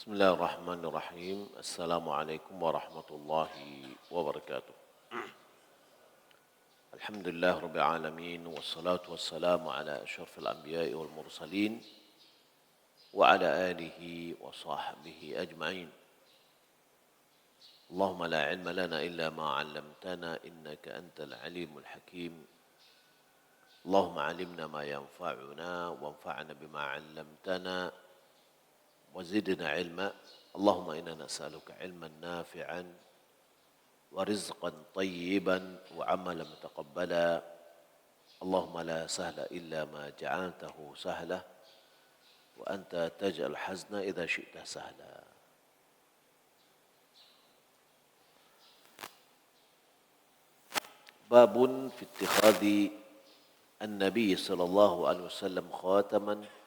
Bismillahirrahmanirrahim. Assalamualaikum warahmatullahi wabarakatuh. Alhamdulillah rabbil alamin wassalatu wassalamu ala asyrafil anbiya'i wal mursalin wa ala alihi wa sahbihi ajma'in. Allahumma la ilma lana illa ma 'allamtana innaka antal alimul hakim. Allahumma 'allimna ma yanfa'una wanfa'na bima 'allamtana وزدنا علما اللهم إنا نسألك علما نافعا ورزقا طيبا وعملا متقبلا اللهم لا سهل إلا ما جعلته سهلا وأنت تجعل الحزن إذا شئت سهلا. باب في اتخاذ النبي صلى الله عليه وسلم خاتما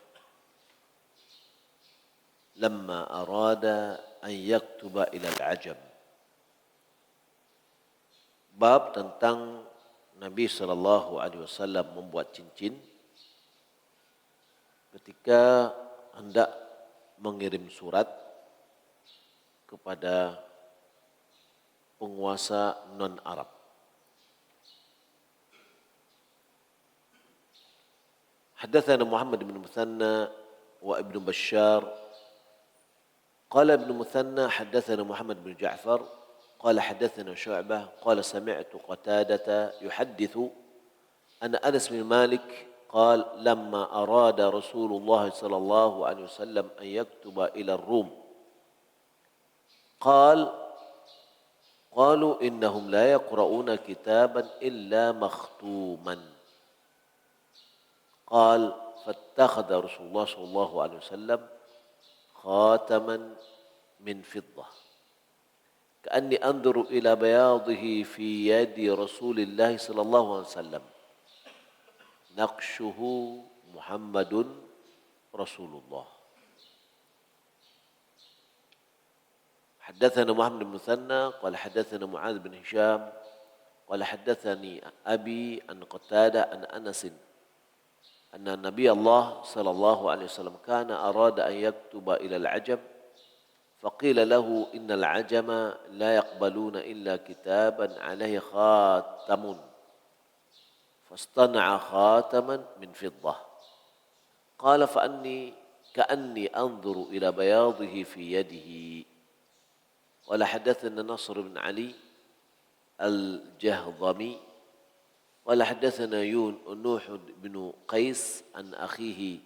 لما أراد أن يكتب إلى العجم. Bab tentang Nabi sallallahu alaihi wasallam membuat cincin ketika hendak mengirim surat kepada penguasa non-Arab. Hadatsana Muhammad bin Muthanna wa Ibnu Bashar قال ابن مثنى حدثنا محمد بن جعفر قال حدثنا شعبة قال سمعت قتادة يحدث أن أنس بن مالك قال لما أراد رسول الله صلى الله عليه وسلم أن يكتب إلى الروم قالوا إنهم لا يقرؤون كتابا إلا مختوما قال فاتخذ رسول الله صلى الله عليه وسلم خاتما من فضة كأني أنظر إلى بياضه في يد رسول الله صلى الله عليه وسلم نقشه محمد رسول الله. حدثنا محمد بن مثنى قال حدثنا معاذ بن هشام قال حدثني أبي عن قتادة عن أنس أن النبي الله صلى الله عليه وسلم كان أراد أن يكتب إلى العجم فقيل له إن العجم لا يقبلون إلا كتابا عليه خاتم فاصطنع خاتما من فضة قال كأني أنظر إلى بياضه في يده. قال حدثنا نصر بن علي الجهضمي قال حدثنا نوح بن قيس عن أخيه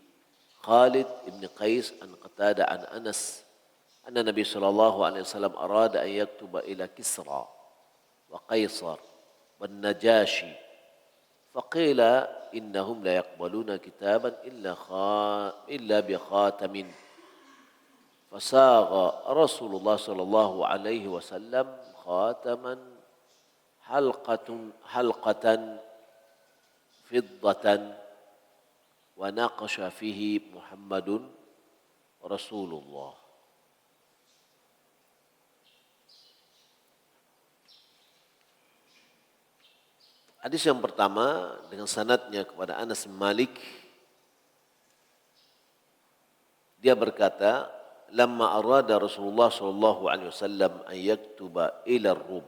خالد بن قيس عن قتادة عن أنس أن النبي صلى الله عليه وسلم أراد أن يكتب إلى كسرى وقيصر والنجاشي فقيل إنهم لا يقبلون كتابا إلا بخاتم فساغ رسول الله صلى الله عليه وسلم خاتما حلقة فضة ونقش فيه محمد رسول الله. Hadis yang pertama dengan sanadnya kepada Anas bin Malik, dia berkata, "Lamma arada Rasulullah sallallahu alaihi wasallam an yaktuba ila Rum."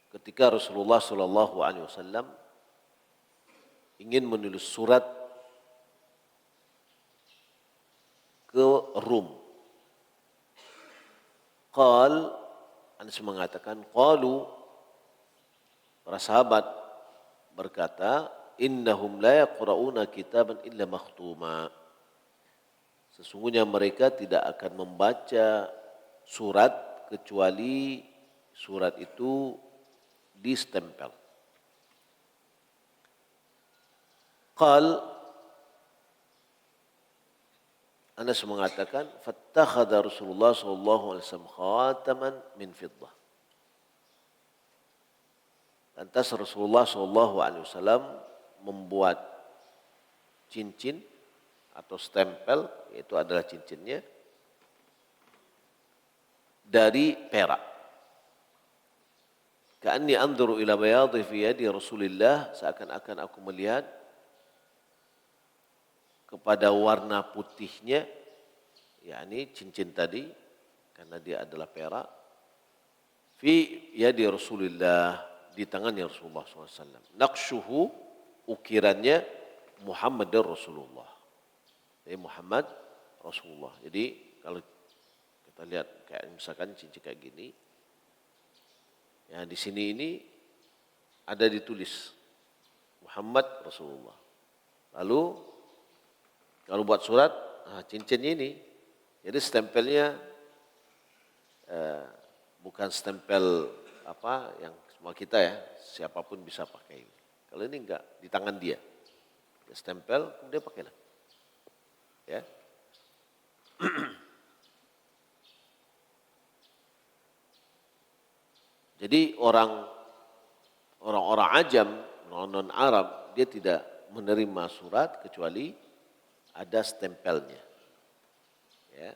Ketika Rasulullah sallallahu alaihi wasallam ingin menulis surat ke Rum. Anas mengatakan, para sahabat berkata, innahum la yaqra'una kitaban illa makhtuma. Sesungguhnya mereka tidak akan membaca surat kecuali surat itu distempel. Anas mengatakan, fattakhadha Rasulullah sallallahu alaihi wasallam khataman min fiddah. Lantas Rasulullah sallallahu alaihi wasallam membuat cincin atau stempel, yaitu adalah cincinnya dari perak. Ka'anni anzuru ila bayadhi fi yadi Rasulillah, seakan-akan aku melihat kepada warna putihnya yakni cincin tadi karena dia adalah perak, fi yadi Rasulillah, di tangannya Rasulullah SAW. Naqsyuhu, ukirannya Muhammad Rasulullah. Jadi Muhammad Rasulullah. Jadi kalau kita lihat kayak misalkan cincin kayak gini, ya di sini ini ada ditulis Muhammad Rasulullah. Lalu kalau buat surat, cincin ini, jadi stempelnya bukan stempel apa yang semua kita ya, siapapun bisa pakai. Kalau ini enggak, di tangan dia. Dia stempel, kemudian pakailah. Ya. Jadi orang-orang ajam, non Arab, dia tidak menerima surat kecuali ada stempelnya. Ya.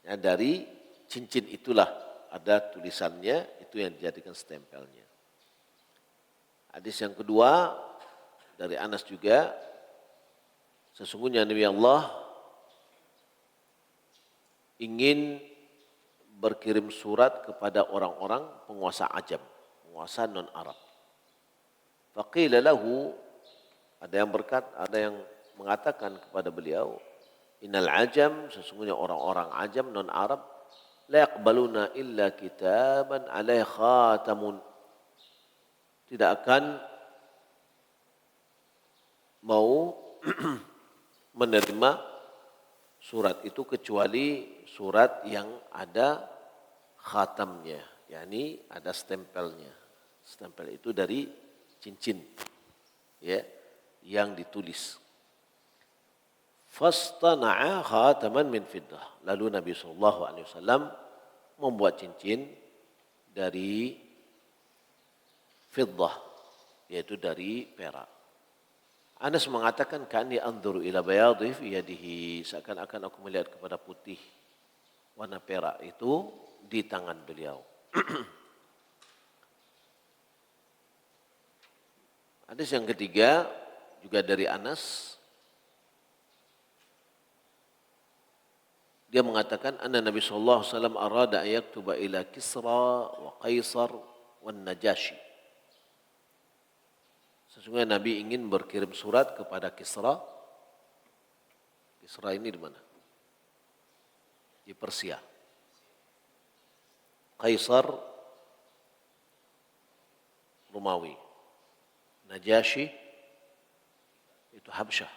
Ya, dari cincin itulah ada tulisannya, itu yang dijadikan stempelnya. Hadis yang kedua dari Anas juga, sesungguhnya Nabi Allah ingin berkirim surat kepada orang-orang penguasa ajam, penguasa non-Arab. Faqila lahu, ada yang mengatakan kepada beliau, innal ajam, sesungguhnya orang-orang ajam non-Arab, la yaqbaluna illa kitaban alaihi khatamun, tidak akan mau menerima surat itu kecuali surat yang ada khatamnya, yakni ada stempelnya. Stempel itu dari cincin, ya, yang ditulis. Fastana'a khataman min fiddah. Lalu Nabi SAW membuat cincin dari fiddah, yaitu dari perak. Anas mengatakan, ka'anni anzuru ila bayadhi fi yadihi, seakan-akan aku melihat kepada putih warna perak itu di tangan beliau. Hadis yang ketiga juga dari Anas. Dia mengatakan, anna Nabi sallallahu alaihi wasallam arada an yaktuba ila Kisra wa Qaisar wa Najashi. Sesungguhnya Nabi ingin berkirim surat kepada Kisra. Kisra ini di mana? Di Persia. Kaisar Romawi. Najashi itu Habsyah,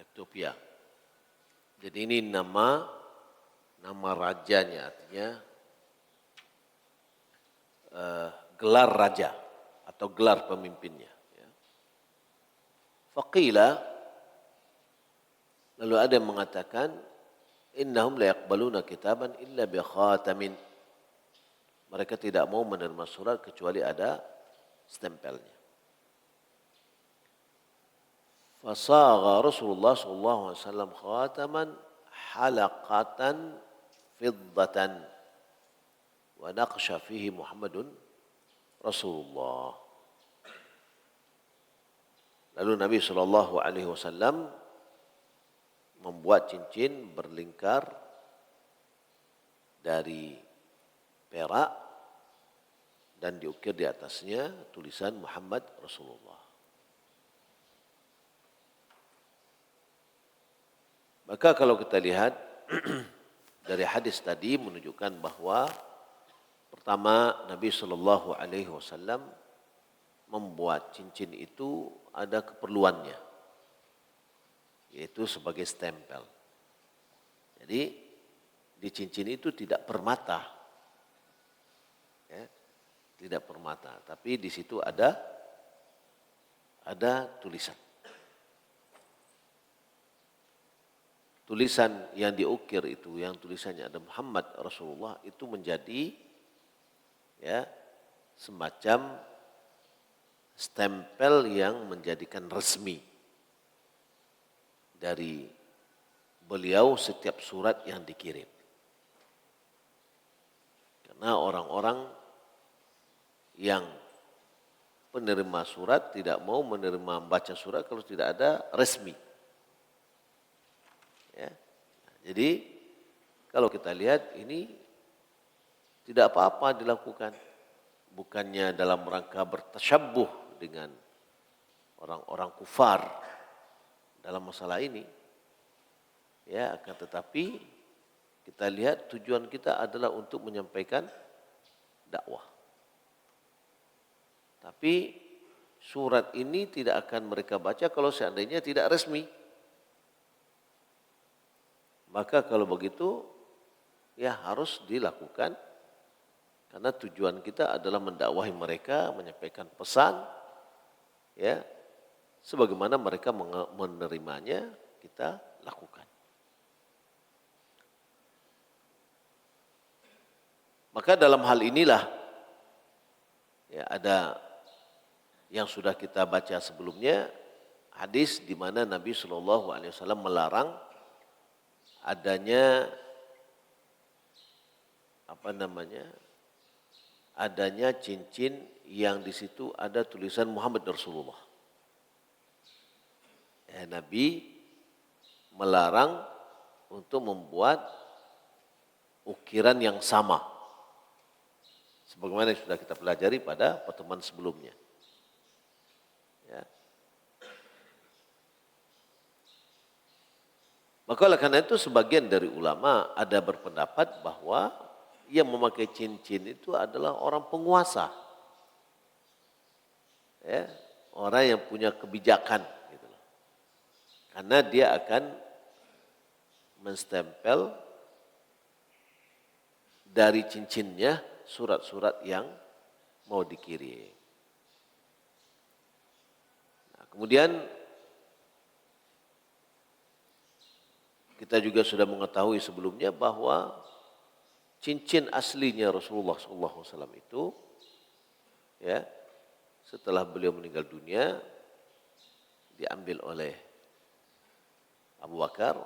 Ethiopia. Jadi ini nama rajanya, artinya gelar raja atau gelar pemimpinnya. Faqila, lalu ada yang mengatakan, innahum la yaqbaluna kitaban illa bi khatamin. Mereka tidak mau menerima surat kecuali ada stempelnya. Fasagha Rasulullah sallallahu alaihi wasallam khataman halaqatan fiddatan wa naqsha fihi Muhammadun Rasulullah. Lalu Nabi SAW membuat cincin berlingkar dari perak dan diukir di atasnya tulisan Muhammad Rasulullah. Maka kalau kita lihat dari hadis tadi menunjukkan bahwa pertama Nabi SAW membuat cincin itu ada keperluannya, yaitu sebagai stempel. Jadi di cincin itu tidak permata, ya, tidak permata, tapi di situ ada tulisan. Tulisan yang diukir itu, yang tulisannya ada Muhammad Rasulullah, itu menjadi ya semacam stempel yang menjadikan resmi dari beliau setiap surat yang dikirim. Karena orang-orang yang penerima surat tidak mau menerima membaca surat kalau tidak ada resmi. Ya. Jadi kalau kita lihat ini tidak apa-apa dilakukan. Bukannya dalam rangka bertasyabbuh dengan orang-orang kufar dalam masalah ini. Ya, akan tetapi kita lihat tujuan kita adalah untuk menyampaikan dakwah. Tapi surat ini tidak akan mereka baca kalau seandainya tidak resmi. Maka kalau begitu ya harus dilakukan karena tujuan kita adalah mendakwahi mereka, menyampaikan pesan ya sebagaimana mereka menerimanya kita lakukan. Maka dalam hal inilah ya ada yang sudah kita baca sebelumnya hadis di mana Nabi SAW melarang adanya adanya cincin yang di situ ada tulisan Muhammad Rasulullah. Nabi melarang untuk membuat ukiran yang sama. Sebagaimana yang sudah kita pelajari pada pertemuan sebelumnya. Ya. Maka oleh karena itu sebagian dari ulama ada berpendapat bahwa yang memakai cincin itu adalah orang penguasa. Ya, orang yang punya kebijakan. Gitu loh. Karena dia akan menstempel dari cincinnya surat-surat yang mau dikirim. Nah, kemudian kita juga sudah mengetahui sebelumnya bahwa cincin aslinya Rasulullah SAW itu, ya, setelah beliau meninggal dunia diambil oleh Abu Bakar,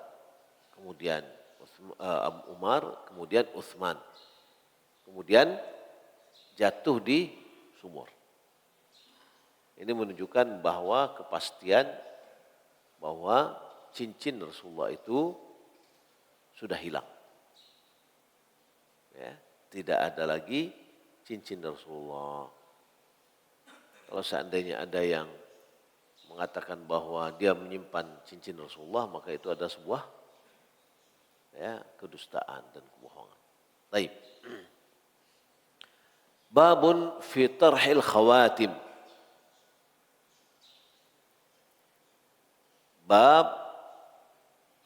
kemudian Abu Umar, kemudian Utsman. Kemudian jatuh di sumur. Ini menunjukkan bahwa kepastian bahwa cincin Rasulullah itu sudah hilang. Ya, tidak ada lagi cincin Rasulullah. Kalau seandainya ada yang mengatakan bahwa dia menyimpan cincin Rasulullah, maka itu ada sebuah ya, kedustaan dan kebohongan. Baik. Babun fi tarhil khawatim. Bab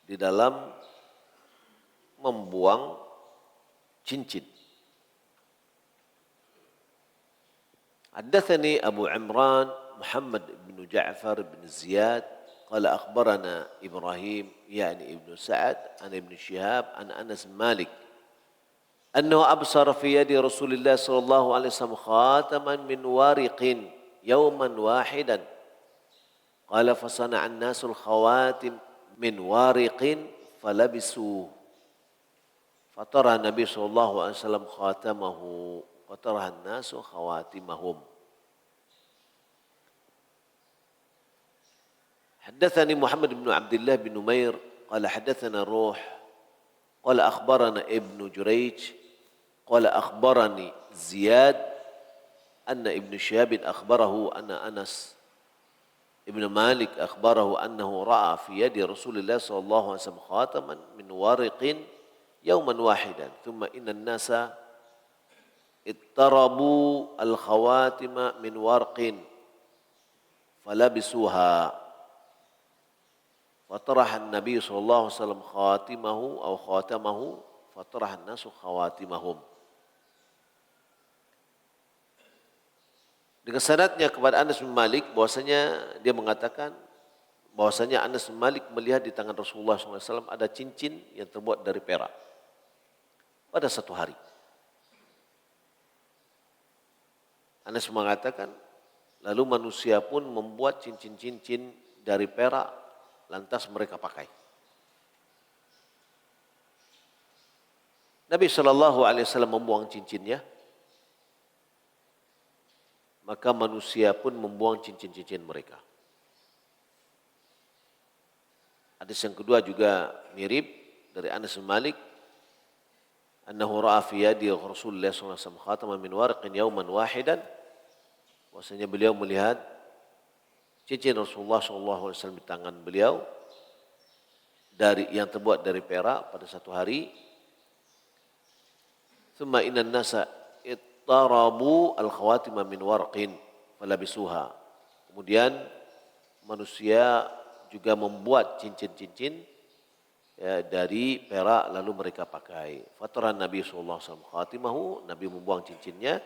di dalam membuang cincin. Haddatsani Abu Imran Muhammad bin Ja'far bin Ziyad قال أخبرنا إبراهيم يعني ابن سعد عن ابن شهاب عن أنس مالك أنه أبصر في يد رسول الله صلى الله عليه وسلم خاتما من ورق يوما واحدا قال فصنع الناس الخواتم من ورق فلبسوه فطرح النبي صلى الله عليه وسلم خاتمه وطرح الناس خواتمهم. حدثني محمد بن عبد الله بن نمير قال حدثنا روح قال أخبرنا ابن جريج قال أخبرني زياد أن ابن شهاب أخبره أن أنس ابن مالك أخبره أنه رأى في يد رسول الله صلى الله عليه وسلم خاتما من ورق يوما واحدا ثم إن الناس اضطربوا الخواتم من ورق فلبسوها فطرح النبي صلى الله عليه وسلم خاتمه أو خاتمه فطرح الناس خواتمهم. Dengan sanadnya kepada Anas bin Malik bahwasanya dia mengatakan bahwasanya Anas bin Malik melihat di tangan Rasulullah SAW ada cincin yang terbuat dari perak pada satu hari. Anas mengatakan lalu manusia pun membuat cincin-cincin dari perak lantas mereka pakai. Nabi SAW membuang cincinnya, maka manusia pun membuang cincin-cincin mereka. Hadis yang kedua juga mirip dari Anas bin Malik annahu ra'a fi yadi Rasulullah sallallahu alaihi wasallam khataman min warqin yawman wahidan, bahwasanya beliau melihat cincin Rasulullah sallallahu alaihi wasallam di tangan beliau yang terbuat dari perak pada satu hari. Thumma inna nasa ittarabu al-khawatima min warqin falabisuha. Kemudian manusia juga membuat cincin-cincin ya, dari perak lalu mereka pakai. Fataran Nabi sallallahu alaihi wasallam khatimahu, Nabi membuang cincinnya.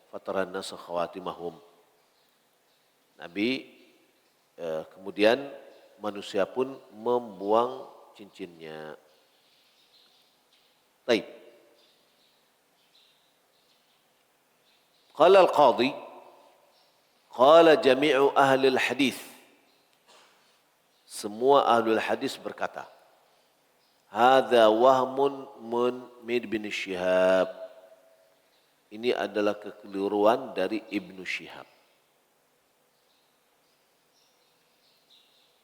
Fataran nasa khawatimahum. Nabi kemudian manusia pun membuang cincinnya. Baik. Qala al-qadhi, qala jami'u ahli al-hadis. Semua ahli hadis berkata, hadza wahmun min bin Syihab. Ini adalah kekeliruan dari Ibnu Syihab.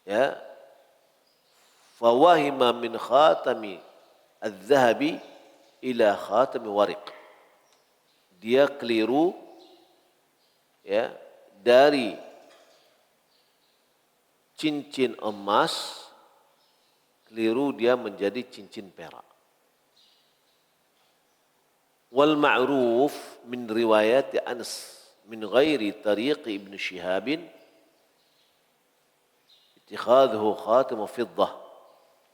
Ya, fawahima min khatami al-zahabi ila khatami wariq. Dia keliru ya dari cincin emas, keliru dia menjadi cincin perak. Wal ma'ruf min riwayat Anas min ghairi tariq Ibn Shihabin اتخاذه خاتم فضة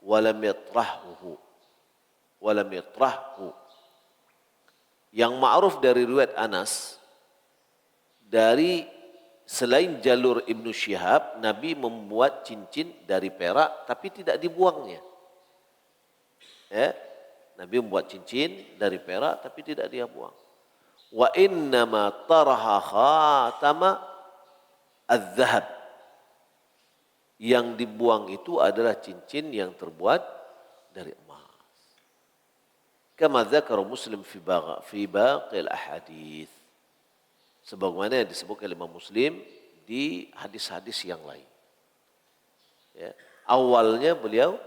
ولم يطرحه. Yang ma'ruf dari riwayat Anas dari selain jalur Ibnu Syihab, Nabi membuat cincin dari perak tapi tidak dibuangnya. Ya, Nabi membuat cincin dari perak tapi tidak dia buang. Wa innama taraha khatama az-zahab. Yang dibuang itu adalah cincin yang terbuat dari emas. Kama dzakara Muslim fi baqil ahadits. Sebagaimana yang disebutkan oleh Imam Muslim di hadis-hadis yang lain. Ya. Awalnya beliau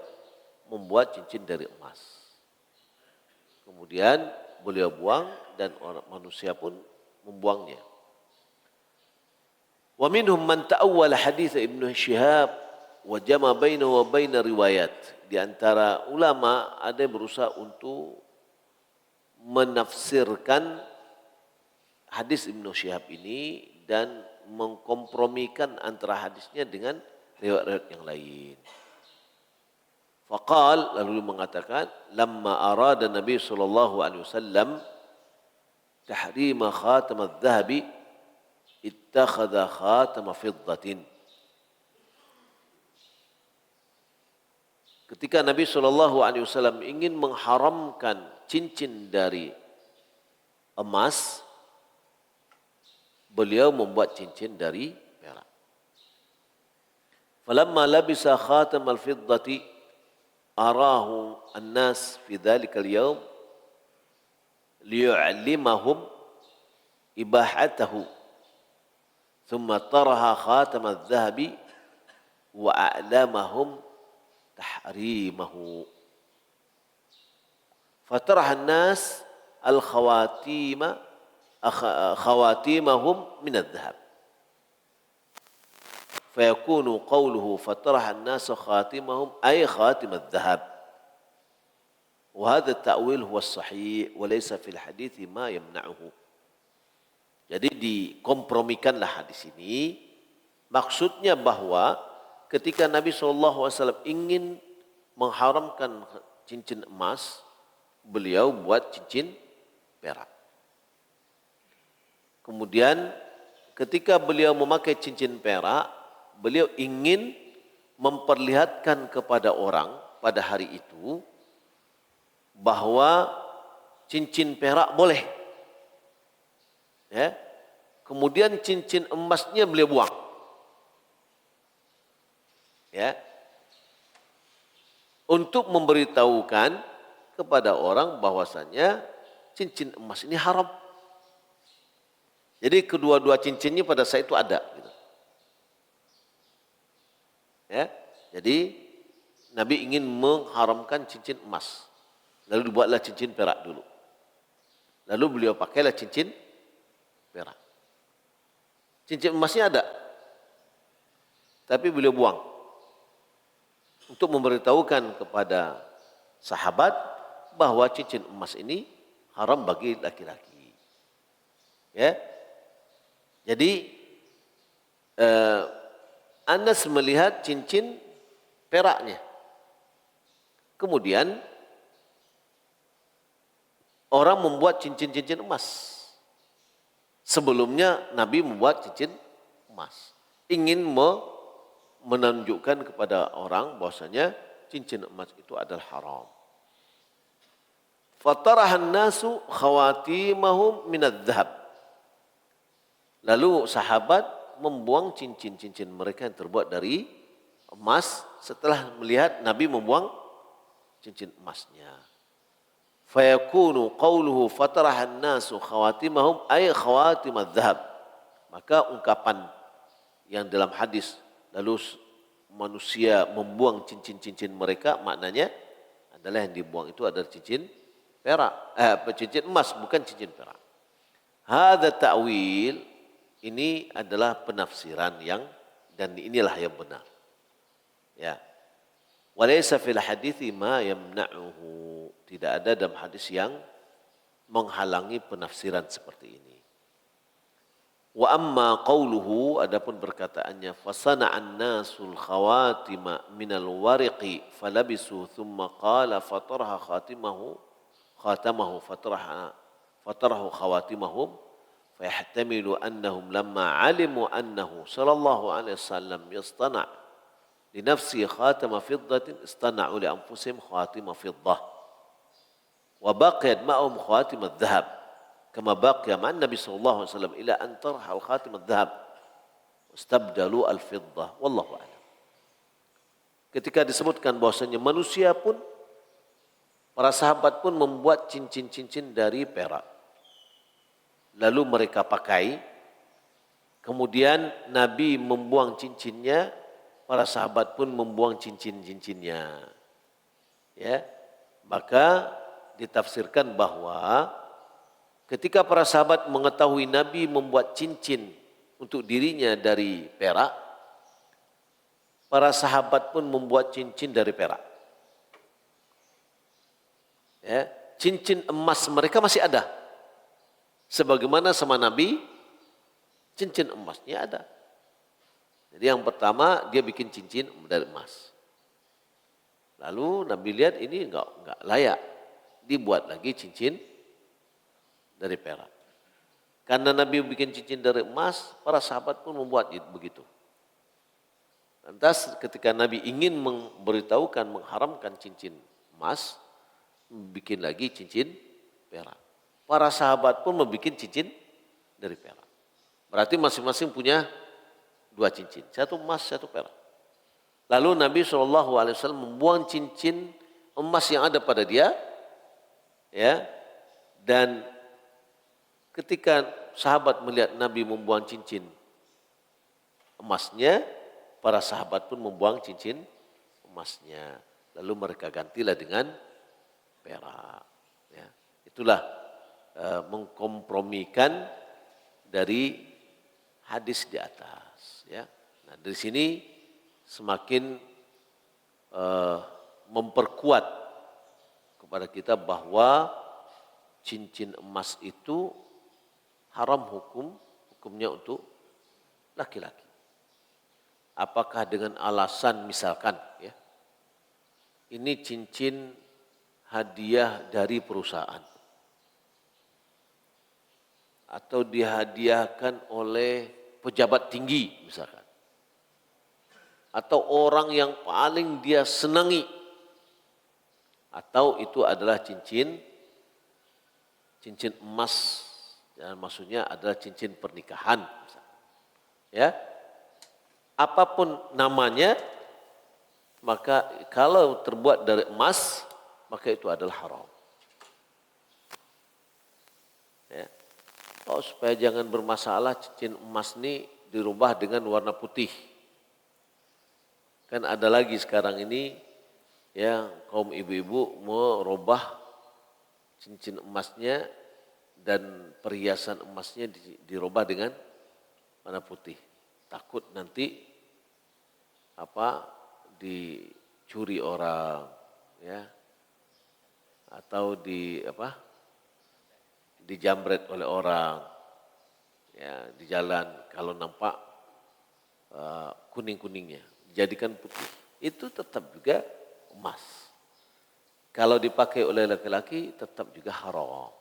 membuat cincin dari emas. Kemudian beliau buang dan orang manusia pun membuangnya. Wa minhum man ta'awwala hadits Ibnu Syihab wa jama bainahu wa baina riwayat. Di antara ulama ada yang berusaha untuk menafsirkan hadis Ibnu Syihab ini dan mengkompromikan antara hadisnya dengan riwayat-riwayat yang lain. Faqal, lalu mengatakan, lamma arada Nabi sallallahu alaihi wasallam tahrima khatam adz-dzahabi ittakhadha khatam fiddatin. Ketika Nabi sallallahu alaihi wasallam ingin mengharamkan cincin dari emas, beliau membuat cincin dari perak. Falamma labisa khatam al-fiddati arahu an-nas fi dhalika al-yawm liyu'allimahum ibahatahu. Thumma taraha khatam al-dhahabi wa a'lamahum tahrimahu. Fataraha an-nas khawatimahum min al-dhahab. فيكون قوله فطرح الناس خاتمهم أي خاتم الذهب. وهذا التأويل هو الصحيح وليس في الحديث ما يمنعه. Jadi dikompromikanlah hadis ini. Maksudnya bahwa ketika Nabi SAW ingin mengharamkan cincin emas, beliau buat cincin perak. Kemudian ketika beliau memakai cincin perak, beliau ingin memperlihatkan kepada orang pada hari itu bahwa cincin perak boleh. Ya. Kemudian cincin emasnya beliau buang. Ya. Untuk memberitahukan kepada orang bahwasannya cincin emas ini haram. Jadi kedua-dua cincinnya pada saat itu ada. Gitu. Ya, jadi Nabi ingin mengharamkan cincin emas. Lalu dibuatlah cincin perak dulu. Lalu beliau pakailah cincin perak. Cincin emasnya ada, tapi beliau buang untuk memberitahukan kepada sahabat bahwa cincin emas ini haram bagi laki-laki. Ya, jadi Anas melihat cincin peraknya. Kemudian orang membuat cincin-cincin emas. Sebelumnya Nabi membuat cincin emas. Ingin menunjukkan kepada orang bahwasanya cincin emas itu adalah haram. Fatarahan nasu khawatimahum minadz-dzahab. Lalu sahabat membuang cincin-cincin mereka yang terbuat dari emas setelah melihat Nabi membuang cincin emasnya. Fayakunu qawluhu fatarahan nasu khawatimahum ay khawatimadzahab. Maka ungkapan yang dalam hadis lalu manusia membuang cincin-cincin mereka, maknanya adalah yang dibuang itu adalah cincin perak, cincin emas, bukan cincin perak. Hadza ta'wil, ini adalah penafsiran yang, dan inilah yang benar. Ya. Walaysa fil hadithi ma yamna'uhu. Tidak ada dalam hadis yang menghalangi penafsiran seperti ini. Wa amma qawluhu, adapun perkataannya, fasana'an nasul khawatima minal wariqi falabisu thumma qala fataraha khatamahu fatarahu khawatimahum fayahtamilu annahum lamma alimu annahu sallallahu alaihi wasallam yastana' li nafsi khatama fiddatin istana'u li anfusihim khatima fiddah wa baqiyat ma'hum khatim adh-dhahab kama baqiya ma'an Nabi sallallahu alaihi wasallam ila an tarhal khatim adh-dhahab istabdalu al-fiddah wallahu a'lam. Ketika disebutkan bahwasanya manusia pun, para sahabat pun membuat cincin-cincin dari perak, lalu mereka pakai, kemudian Nabi membuang cincinnya, para sahabat pun membuang cincin-cincinnya. Ya, maka ditafsirkan bahwa ketika para sahabat mengetahui Nabi membuat cincin untuk dirinya dari perak, para sahabat pun membuat cincin dari perak. Ya, cincin emas mereka masih ada. Sebagaimana sama Nabi, cincin emasnya ada. Jadi yang pertama dia bikin cincin dari emas. Lalu Nabi lihat ini enggak layak, dibuat lagi cincin dari perak. Karena Nabi bikin cincin dari emas, para sahabat pun membuat begitu. Lantas ketika Nabi ingin memberitahukan, mengharamkan cincin emas, bikin lagi cincin perak. Para sahabat pun membuat cincin dari perak. Berarti masing-masing punya dua cincin, satu emas, satu perak. Lalu Nabi SAW membuang cincin emas yang ada pada dia, ya, dan ketika sahabat melihat Nabi membuang cincin emasnya, para sahabat pun membuang cincin emasnya. Lalu mereka gantilah dengan perak. Ya, itulah mengkompromikan dari hadis di atas. Ya, nah dari sini semakin memperkuat kepada kita bahwa cincin emas itu haram hukumnya untuk laki-laki. Apakah dengan alasan misalkan, ya, ini cincin hadiah dari perusahaan atau dihadiahkan oleh pejabat tinggi misalkan, atau orang yang paling dia senangi, atau itu adalah cincin emas, dan maksudnya adalah cincin pernikahan misalkan. Ya, apapun namanya, maka kalau terbuat dari emas, maka itu adalah haram. Ya. Oh, supaya jangan bermasalah, cincin emas ini dirubah dengan warna putih. Kan ada lagi sekarang ini, ya, kaum ibu-ibu mau rubah cincin emasnya dan perhiasan emasnya dirubah dengan warna putih. Takut nanti dicuri orang, ya, atau dijamret oleh orang, ya, di jalan kalau nampak kuning-kuningnya, dijadikan putih. Itu tetap juga emas. Kalau dipakai oleh laki-laki tetap juga haram.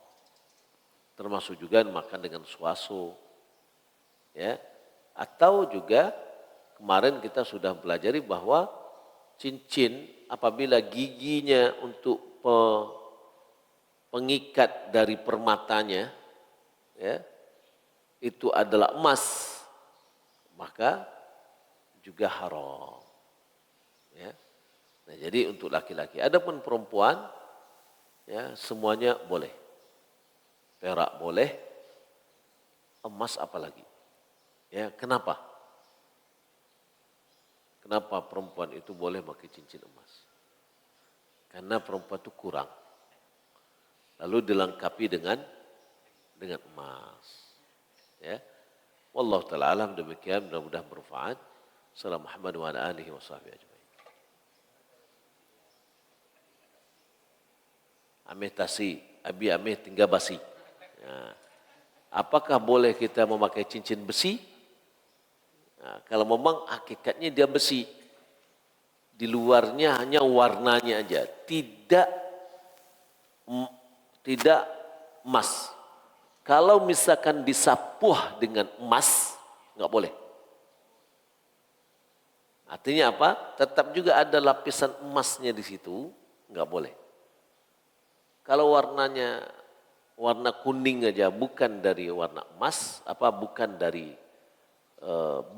Termasuk juga makan dengan suasu, ya. Atau juga kemarin kita sudah pelajari bahwa cincin apabila giginya untuk pengikat dari permatanya, ya, itu adalah emas, maka juga haram. Ya. Nah, jadi untuk laki-laki. Adapun perempuan, ya, semuanya boleh. Perak boleh, emas apalagi. Ya, kenapa? Kenapa perempuan itu boleh pakai cincin emas? Karena perempuan itu kurang. Lalu dilengkapi dengan emas. Ya. Wallahu taala alam, demikian, mudah-mudahan bermanfaat. Assalamualaikum warahmatullahi wabarakatuh wa ala alihi washabbihi ajmain. Ameh tasi, abi ameh tinggal basi. Ya. Apakah boleh kita memakai cincin besi? Nah, kalau memang hakikatnya dia besi, di luarnya hanya warnanya aja, tidak emas. Kalau misalkan disapuh dengan emas, nggak boleh. Artinya apa? Tetap juga ada lapisan emasnya di situ, nggak boleh. Kalau warnanya warna kuning aja, bukan dari warna emas, bukan dari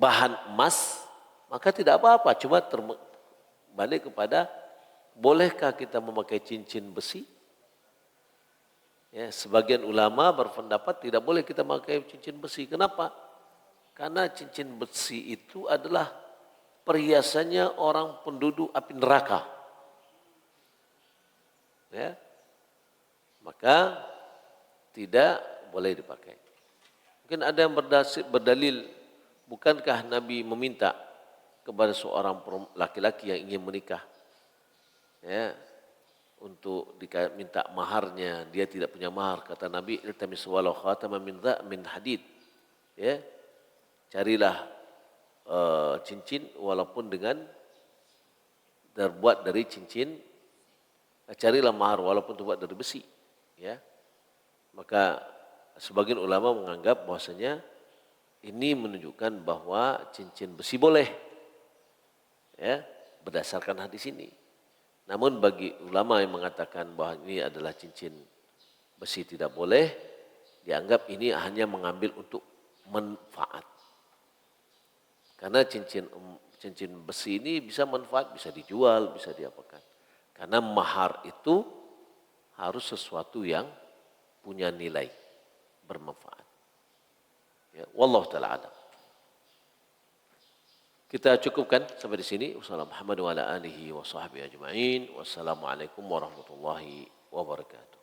bahan emas, maka tidak apa-apa. Cuma balik kepada bolehkah kita memakai cincin besi? Ya, sebagian ulama berpendapat tidak boleh kita memakai cincin besi. Kenapa? Karena cincin besi itu adalah perhiasannya orang penduduk api neraka. Ya, maka tidak boleh dipakai. Mungkin ada yang berdalil, bukankah Nabi meminta kepada seorang laki-laki yang ingin menikah, ya, untuk minta maharnya, dia tidak punya mahar, kata Nabi, iltamis walau khataman min hadid, ya, carilah cincin walaupun dengan terbuat dari cincin, carilah mahar walaupun terbuat dari besi, ya. Maka sebagian ulama menganggap bahwasanya ini menunjukkan bahwa cincin besi boleh, ya, berdasarkan hadis ini. Namun bagi ulama yang mengatakan bahwa ini adalah cincin besi tidak boleh, dianggap ini hanya mengambil untuk manfaat. Karena cincin besi ini bisa manfaat, bisa dijual, bisa diapakan. Karena mahar itu harus sesuatu yang punya nilai, bermanfaat. Ya, wallahu taala alam. Kita cukupkan sampai di sini. Wassalamualaikum warahmatullahi wabarakatuh.